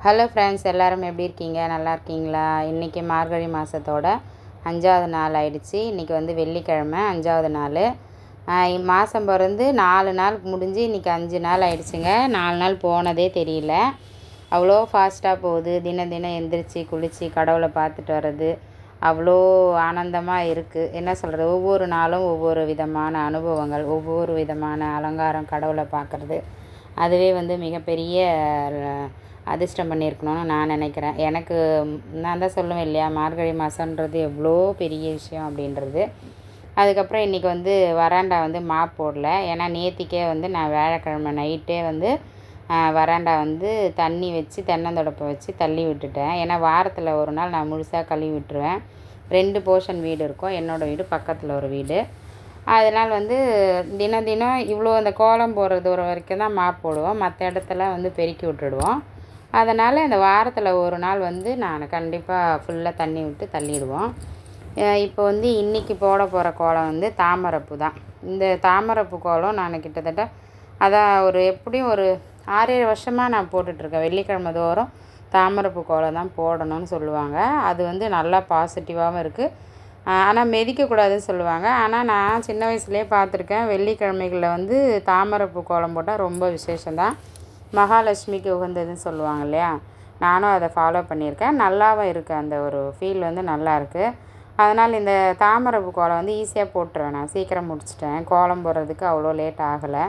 Hello friends, எல்லோரும் எப்படி இருக்கீங்க? நல்லா இருக்கீங்களா? இன்றைக்கி மார்கழி மாதத்தோட 5வது நாள் ஆயிடுச்சு. இன்றைக்கி வந்து வெள்ளிக்கிழமை 5வது நாள். மாதம் பிறந்து 4 நாள் முடிஞ்சு இன்றைக்கி 5 நாள் ஆயிடுச்சுங்க. 4 நாள் போனதே தெரியல. அவ்வளோ ஃபாஸ்ட்டாக போகுது. தினம் எந்திரிச்சு குளித்து கடவுளை பார்த்துட்டு வர்றது அவ்வளோ ஆனந்தமாக இருக்குது. என்ன சொல்கிறது, ஒவ்வொரு நாளும் ஒவ்வொரு விதமான அனுபவங்கள், ஒவ்வொரு விதமான அலங்காரம், கடவுளை பார்க்குறது, அதுவே வந்து மிகப்பெரிய அதிர்ஷ்டம் பண்ணியிருக்கணும்னு நான் நினைக்கிறேன். எனக்கு நான் தான் சொல்லுவேன் இல்லையா, மார்கழி மாதன்றது எவ்வளோ பெரிய விஷயம் அப்படின்றது. அதுக்கப்புறம் இன்றைக்கி வந்து வராண்டா வந்து மாப் போடல. ஏன்னா நேத்திக்கே வந்து நான் வியாழக்கிழமை நைட்டே வந்து வராண்டா வந்து தண்ணி வச்சு தென்னந்தொடப்பை வச்சு தள்ளி விட்டுட்டேன். ஏன்னா வாரத்தில் ஒரு நாள் நான் முழுசாக கழுவி விட்டுருவேன். 2 போர்ஷன் வீடு இருக்கும். என்னோடய வீடு பக்கத்தில் ஒரு வீடு. அதனால் வந்து தினம் இவ்வளோ அந்த கோலம் போடுற தூரம் வரைக்கும் தான் மாப் போடுவோம். மற்ற இடத்துல வந்து பெருக்கி விட்டுடுவோம். அதனால் இந்த வாரத்தில் ஒரு நாள் வந்து நான் கண்டிப்பாக ஃபுல்லாக தண்ணி விட்டு தள்ளிடுவோம். இப்போ வந்து இன்றைக்கி போட போகிற கோலம் வந்து தாமரைப்பூ தான். இந்த தாமரைப்பூ கோலம் நான் கிட்டத்தட்ட அதான் எப்படியும் ஒரு 6-7 வருஷமாக நான் போட்டுட்ருக்கேன். வெள்ளிக்கிழமை தோறும் தாமரைப்பூ கோலம் தான் போடணும்னு சொல்லுவாங்க. அது வந்து நல்லா பாசிட்டிவாகவும் இருக்குது. ஆனால் மிதிக்கக்கூடாதுன்னு சொல்லுவாங்க. ஆனால் நான் சின்ன வயசுலேயே பார்த்துருக்கேன், வெள்ளிக்கிழமைகளில் வந்து தாமரைப்பூ கோலம் போட்டால் ரொம்ப விசேஷம்தான். மகாலட்சுமிக்கு உகந்ததுன்னு சொல்லுவாங்க இல்லையா. நானும் அதை ஃபாலோ பண்ணியிருக்கேன். நல்லாவும் இருக்குது. அந்த ஒரு ஃபீல் வந்து நல்லாயிருக்கு. அதனால் இந்த தாமரைப்பூ கோலம் வந்து ஈஸியாக போட்டுருவேன். நான் சீக்கிரம் முடிச்சிட்டேன். கோலம் போடுறதுக்கு அவ்வளோ லேட் ஆகலை.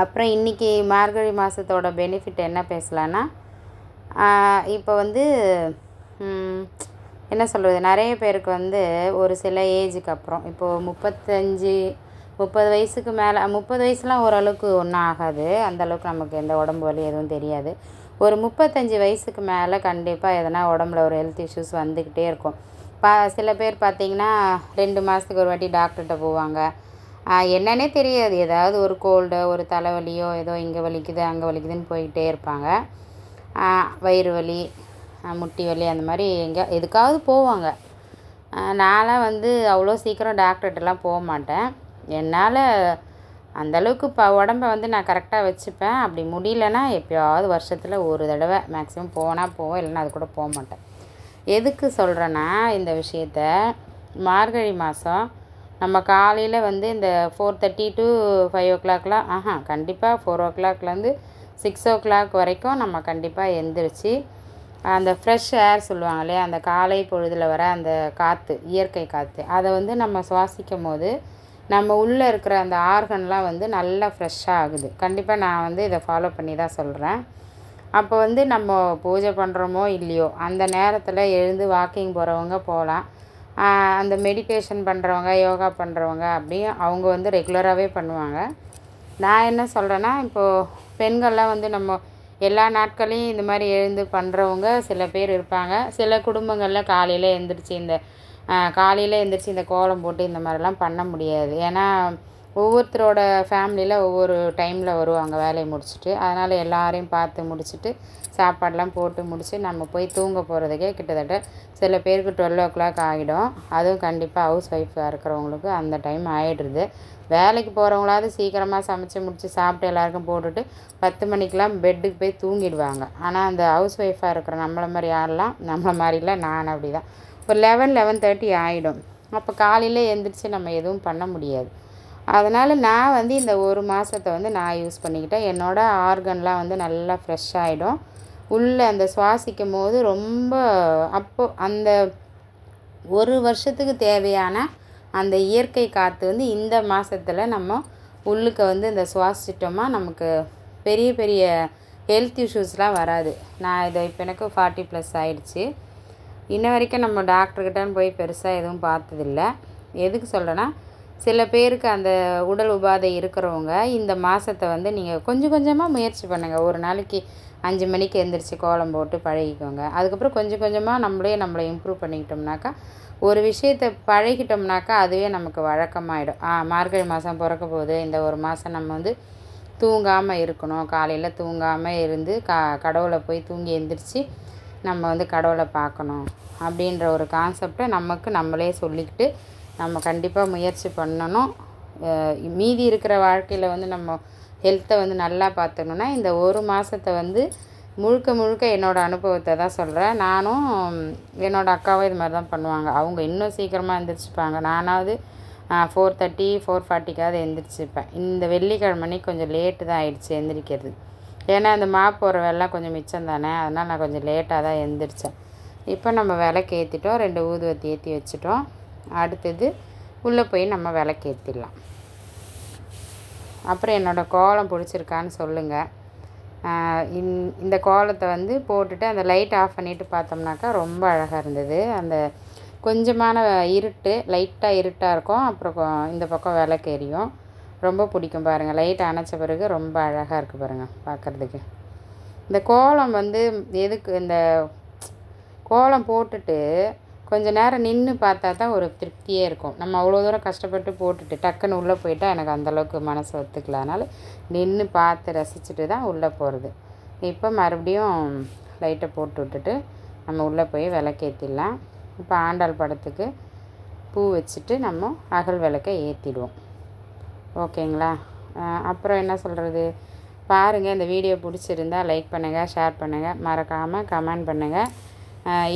அப்புறம் இன்றைக்கி மார்கழி மாதத்தோட பெனிஃபிட் என்ன பேசலான்னா, இப்போ வந்து என்ன சொல்கிறது, நிறைய பேருக்கு வந்து ஒரு சில ஏஜுக்கு அப்புறம் இப்போது 30 வயசுக்கு மேலே, 30 வயசுலாம் ஓரளவுக்கு ஒன்றும் ஆகாது. அந்தளவுக்கு நமக்கு எந்த உடம்பு வலி எதுவும் தெரியாது. ஒரு 35 வயசுக்கு மேலே கண்டிப்பாக எதனா உடம்புல ஒரு ஹெல்த் இஷ்யூஸ் வந்துக்கிட்டே இருக்கும். சில பேர் பார்த்திங்கன்னா 2 மாதத்துக்கு ஒரு வாட்டி டாக்டர்கிட்ட போவாங்க. என்னன்னே தெரியாது, ஏதாவது ஒரு கோல்டோ ஒரு தலைவலியோ ஏதோ இங்கே வலிக்குது அங்கே வலிக்குதுன்னு போய்கிட்டே இருப்பாங்க. வயிறு வலி, முட்டி வலி, அந்த மாதிரி எதுக்காவது போவாங்க. நான்லாம் வந்து அவ்வளோ சீக்கிரம் டாக்டர்கிட்டலாம் போக மாட்டேன். என்னால் அந்தளவுக்கு உடம்பை வந்து நான் கரெக்டாக வச்சுப்பேன். அப்படி முடியலன்னா எப்போயாவது வருஷத்தில் ஒரு தடவை மேக்ஸிமம் போனால் போவோம், இல்லைன்னா அது கூட போக மாட்டேன். எதுக்கு சொல்கிறேன்னா, இந்த விஷயத்த மார்கழி மாதம் நம்ம காலையில் வந்து இந்த 4:30 to 5 o'clockலாம் கண்டிப்பாக 4 o'clockலேருந்து 6 o'clock வரைக்கும் நம்ம கண்டிப்பாக எந்திரிச்சு அந்த ஃப்ரெஷ் ஏர் சொல்லுவாங்க இல்லையா, அந்த காலை பொழுதில் வர அந்த காற்று, இயற்கை காற்று, அதை வந்து நம்ம சுவாசிக்கும் போது நம்ம உள்ளே இருக்கிற அந்த ஆர்கன்லாம் வந்து நல்லா ஃப்ரெஷ்ஷாக ஆகுது. கண்டிப்பாக நான் வந்து இதை ஃபாலோ பண்ணி தான் சொல்கிறேன். அப்போ வந்து நம்ம பூஜை பண்ணுறோமோ இல்லையோ, அந்த நேரத்தில் எழுந்து வாக்கிங் போகிறவங்க போகலாம். அந்த மெடிடேஷன் பண்ணுறவங்க, யோகா பண்ணுறவங்க அப்படியும் அவங்க வந்து ரெகுலராகவே பண்ணுவாங்க. நான் என்ன சொல்கிறேன்னா, இப்போது பெண்கள்லாம் வந்து நம்ம எல்லா நாட்களையும் இந்த மாதிரி எழுந்து பண்ணுறவங்க சில பேர் இருப்பாங்க. சில குடும்பங்களில் காலையில் எழுந்திரிச்சு இந்த கோலம் போட்டு இந்த மாதிரிலாம் பண்ண முடியாது. ஏன்னா ஒவ்வொருத்தரோட ஃபேமிலியில் ஒவ்வொரு டைமில் வருவாங்க வேலையை முடிச்சுட்டு. அதனால் எல்லாரையும் பார்த்து முடிச்சுட்டு சாப்பாடெலாம் போட்டு முடிச்சு நம்ம போய் தூங்க போகிறதுக்கே கிட்டத்தட்ட சில பேருக்கு 12 o'clock ஆகிடும். அதுவும் கண்டிப்பாக ஹவுஸ் ஒய்ஃபாக இருக்கிறவங்களுக்கு அந்த டைம் ஆகிடுது. வேலைக்கு போகிறவங்களாவது சீக்கிரமாக சமைச்சு முடித்து சாப்பிட்டு எல்லாருக்கும் போட்டுட்டு 10 மணிக்கெலாம் பெட்டுக்கு போய் தூங்கிடுவாங்க. ஆனால் அந்த ஹவுஸ் ஒய்ஃபாக இருக்கிற நம்மளை மாதிரிலாம் நான் அப்படி தான் ஒரு 11-11:30 ஆகிடும். அப்போ காலையில் எழுந்திரிச்சு நம்ம எதுவும் பண்ண முடியாது. அதனால் நான் வந்து இந்த ஒரு மாதத்தை வந்து நான் யூஸ் பண்ணிக்கிட்டேன். என்னோடய ஆர்கன்லாம் வந்து நல்லா ஃப்ரெஷ் ஆகிடும். உள்ளே அந்த சுவாசிக்கும் போது ரொம்ப அப்போது அந்த ஒரு வருஷத்துக்கு தேவையான அந்த இயற்கை காற்று வந்து இந்த மாதத்தில் நம்ம உள்ளுக்கு வந்து இந்த சுவாசிச்சிட்டோமா நமக்கு பெரிய பெரிய ஹெல்த் இஷ்யூஸ்லாம் வராது. நான் இதை இப்போ எனக்கு 40+ ஆகிடுச்சு. இன்ன வரைக்கும் நம்ம டாக்டர்கிட்டன்னு போய் பெருசாக எதுவும் பார்த்ததில்ல. எதுக்கு சொல்கிறேன்னா, சில பேருக்கு அந்த உடல் உபாதை இருக்கிறவங்க இந்த மாதத்தை வந்து நீங்கள் கொஞ்சம் கொஞ்சமாக முயற்சி பண்ணுங்கள். ஒரு நாளைக்கு 5 மணிக்கு எழுந்திரிச்சு கோலம் போட்டு பழகிக்கோங்க. அதுக்கப்புறம் கொஞ்சம் கொஞ்சமாக நம்மளை இம்ப்ரூவ் பண்ணிக்கிட்டோம்னாக்கா, ஒரு விஷயத்தை பழகிட்டோம்னாக்கா அதுவே நமக்கு வழக்கமாகிடும். மார்கழி மாதம் பிறக்க போகுது, இந்த ஒரு மாதம் நம்ம வந்து தூங்காமல் இருக்கணும், காலையில் தூங்காமல் இருந்து கடவுளை போய் தூங்கி எழுந்திரிச்சு நம்ம வந்து கடவுளை பார்க்கணும் அப்படின்ற ஒரு கான்செப்டை நம்மளே சொல்லிக்கிட்டு நம்ம கண்டிப்பாக முயற்சி பண்ணணும். மீதி இருக்கிற வாழ்க்கையில் வந்து நம்ம ஹெல்த்தை வந்து நல்லா பார்த்துக்கணுன்னா இந்த ஒரு மாதத்தை வந்து முழுக்க முழுக்க என்னோடய அனுபவத்தை தான் சொல்கிறேன். நானும் என்னோடய அக்காவும் இது மாதிரி தான் பண்ணுவாங்க. அவங்க இன்னும் சீக்கிரமாக எழுந்திரிச்சிப்பாங்க. நானாவது 4:30 4:40க்காவது எழுந்திரிச்சிப்பேன். இந்த வெள்ளிக்கிழமை கொஞ்சம் லேட்டு தான் ஆயிடுச்சு எந்திரிக்கிறது. ஏன்னா அந்த மாப் போடுற வேலைலாம் கொஞ்சம் மிச்சம் தானே, அதனால் நான் கொஞ்சம் லேட்டாக தான் எழுந்திரிச்சேன். இப்போ நம்ம விளக்கு ஏற்றிட்டோம், 2 ஊதுவத்தி ஏற்றி வச்சுட்டோம். அடுத்தது உள்ளே போய் நம்ம விளக்கு ஏற்றிடலாம். அப்புறம் என்னோடய கோலம் பிடிச்சிருக்கான்னு சொல்லுங்கள். இந்த கோலத்தை வந்து போட்டுட்டு அந்த லைட் ஆஃப் பண்ணிவிட்டு பார்த்தோம்னாக்கா ரொம்ப அழகாக இருந்தது. அந்த கொஞ்சமான இருட்டு, லைட்டாக இருட்டாக இருக்கும். அப்புறம் இந்த பக்கம் விளக்கு எரியும். ரொம்ப பிடிக்கும் பாருங்கள். லைட் அணைச்ச பிறகு ரொம்ப அழகாக இருக்குது பாருங்கள் பார்க்குறதுக்கு. இந்த கோலம் வந்து எதுக்கு, இந்த கோலம் போட்டுட்டு கொஞ்சம் நேரம் நின்று பார்த்தா தான் ஒரு திருப்தியே இருக்கும். நம்ம அவ்வளோ தூரம் கஷ்டப்பட்டு போட்டுட்டு டக்குன்னு உள்ளே போயிட்டால் எனக்கு அந்தளவுக்கு மனசு ஒத்துக்கல. அதனால் நின்று பார்த்து ரசிச்சுட்டு தான் உள்ளே போகிறது. இப்போ மறுபடியும் லைட்டை போட்டு விட்டுட்டு நம்ம உள்ளே போய் விளக்கேற்றிடலாம். இப்போ ஆண்டாள் படத்துக்கு பூ வச்சுட்டு நம்ம அகல் விளக்கை ஏற்றிடுவோம். ஓகேங்களா? அப்புறம் என்ன சொல்கிறது, பாருங்கள். இந்த வீடியோ பிடிச்சிருந்தா லைக் பண்ணுங்கள், ஷேர் பண்ணுங்கள், மறக்காமல் கமெண்ட் பண்ணுங்கள்.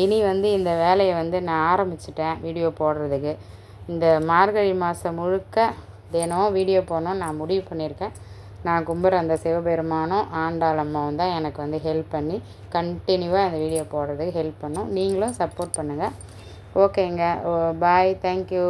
இனி வந்து இந்த வேலையை வந்து நான் ஆரம்பிச்சிட்டேன் வீடியோ போடுறதுக்கு. இந்த மார்கழி மாதம் முழுக்க தினம் வீடியோ போடணும்னு நான் முடிவு பண்ணியிருக்கேன். நான் கும்புற அந்த சிவபெருமானும் ஆண்டாள் அம்மாவும் தான் எனக்கு வந்து ஹெல்ப் பண்ணி கண்டினியூவாக அந்த வீடியோ போடுறதுக்கு ஹெல்ப் பண்ணும். நீங்களும் சப்போர்ட் பண்ணுங்கள். ஓகேங்க. பாய். தேங்க்யூ.